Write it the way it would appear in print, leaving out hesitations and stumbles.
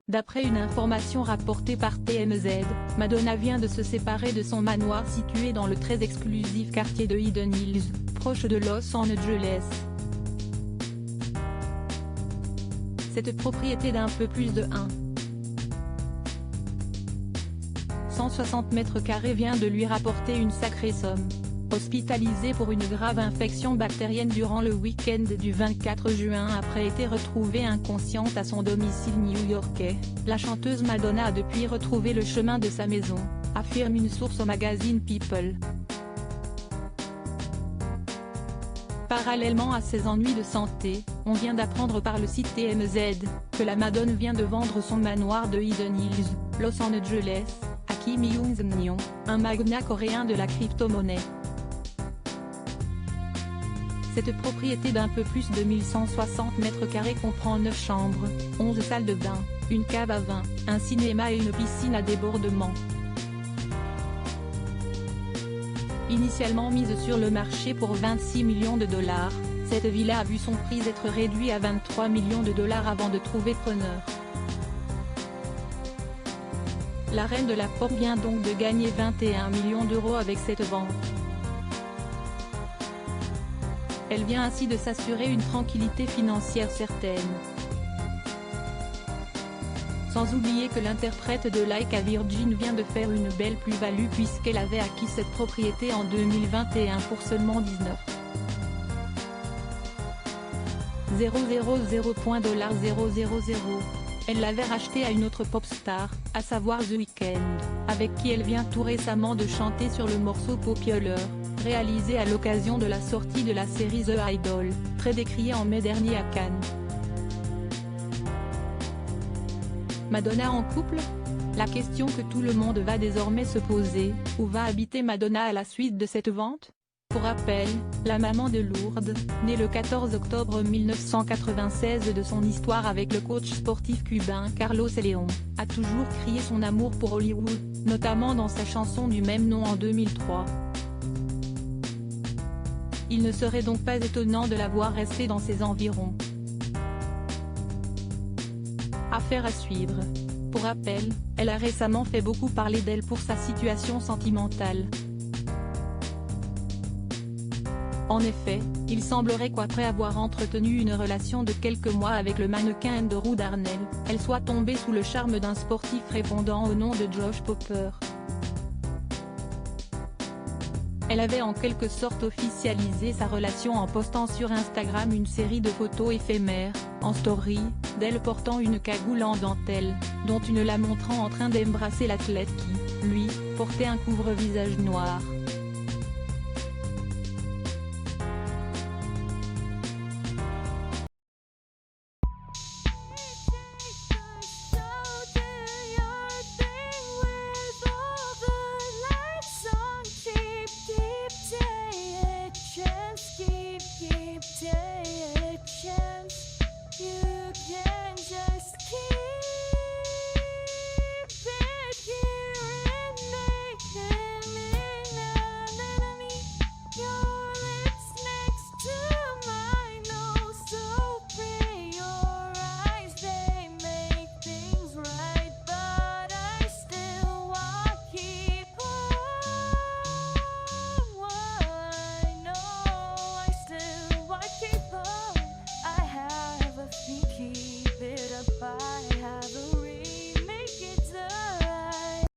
D'après une information rapportée par TMZ, Madonna vient de se séparer de son manoir situé dans le très exclusif quartier de Hidden Hills, proche de Los Angeles. Cette propriété d'un peu plus de 160 mètres carrés vient de lui rapporter une sacrée somme. Hospitalisée pour une grave infection bactérienne durant le week-end du 24 juin après être retrouvée inconsciente à son domicile new-yorkais, la chanteuse Madonna a depuis retrouvé le chemin de sa maison, affirme une source au magazine People. Parallèlement à ses ennuis de santé, on vient d'apprendre par le site TMZ, que la Madone vient de vendre son manoir de Hidden Hills, Los Angeles, à Kim Young-seon, un magnat coréen de la crypto-monnaie. Cette propriété d'un peu plus de 1160 mètres carrés comprend 9 chambres, 11 salles de bain, une cave à vin, un cinéma et une piscine à débordement. Initialement mise sur le marché pour 26 millions de dollars, cette villa a vu son prix être réduit à 23 millions de dollars avant de trouver preneur. La reine de la pop vient donc de gagner 21 millions d'euros avec cette vente. Elle vient ainsi de s'assurer une tranquillité financière certaine. Sans oublier que l'interprète de Like a Virgin vient de faire une belle plus-value puisqu'elle avait acquis cette propriété en 2021 pour seulement 19,000$. Elle l'avait racheté à une autre pop star, à savoir The Weeknd, avec qui elle vient tout récemment de chanter sur le morceau Popular, réalisé à l'occasion de la sortie de la série The Idol, très décriée en mai dernier à Cannes. Madonna en couple? La question que tout le monde va désormais se poser, où va habiter Madonna à la suite de cette vente? Pour rappel, la maman de Lourdes, née le 14 octobre 1996 de son histoire avec le coach sportif cubain Carlos León, a toujours crié son amour pour Hollywood, notamment dans sa chanson du même nom en 2003. Il ne serait donc pas étonnant de la voir rester dans ses environs. Affaire à suivre. Pour rappel, elle a récemment fait beaucoup parler d'elle pour sa situation sentimentale. En effet, il semblerait qu'après avoir entretenu une relation de quelques mois avec le mannequin Andrew Darnell, elle soit tombée sous le charme d'un sportif répondant au nom de Josh Popper. Elle avait en quelque sorte officialisé sa relation en postant sur Instagram une série de photos éphémères, en story, d'elle portant une cagoule en dentelle, dont une la montrant en train d'embrasser l'athlète qui, lui, portait un couvre-visage noir.